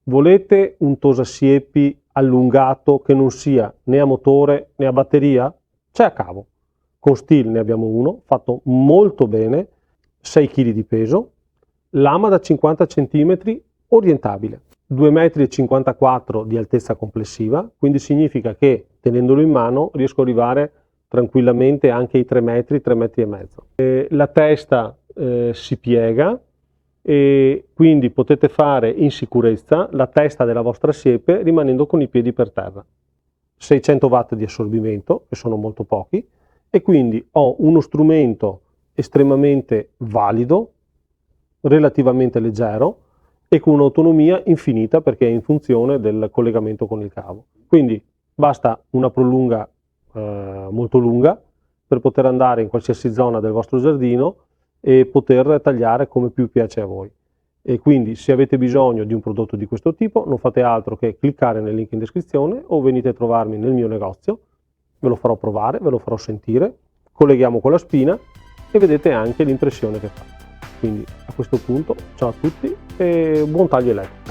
Volete un tosasiepi allungato che non sia né a motore né a batteria? C'è a cavo. Con Stihl ne abbiamo uno, fatto molto bene, 6 kg di peso, lama da 50 cm, orientabile, 2,54 m di altezza complessiva, quindi significa che tenendolo in mano riesco ad arrivare tranquillamente anche ai 3 metri, 3 metri e mezzo. La testa si piega e quindi potete fare in sicurezza la testa della vostra siepe rimanendo con i piedi per terra. 600 watt di assorbimento, che sono molto pochi, e quindi ho uno strumento estremamente valido, relativamente leggero e con un'autonomia infinita perché è in funzione del collegamento con il cavo. Quindi basta una prolunga molto lunga per poter andare in qualsiasi zona del vostro giardino e poter tagliare come più piace a voi. E quindi se avete bisogno di un prodotto di questo tipo non fate altro che cliccare nel link in descrizione o venite a trovarmi nel mio negozio, ve lo farò provare, ve lo farò sentire, colleghiamo con la spina e vedete anche l'impressione che fa. Quindi a questo punto ciao a tutti e buon taglio elettrico.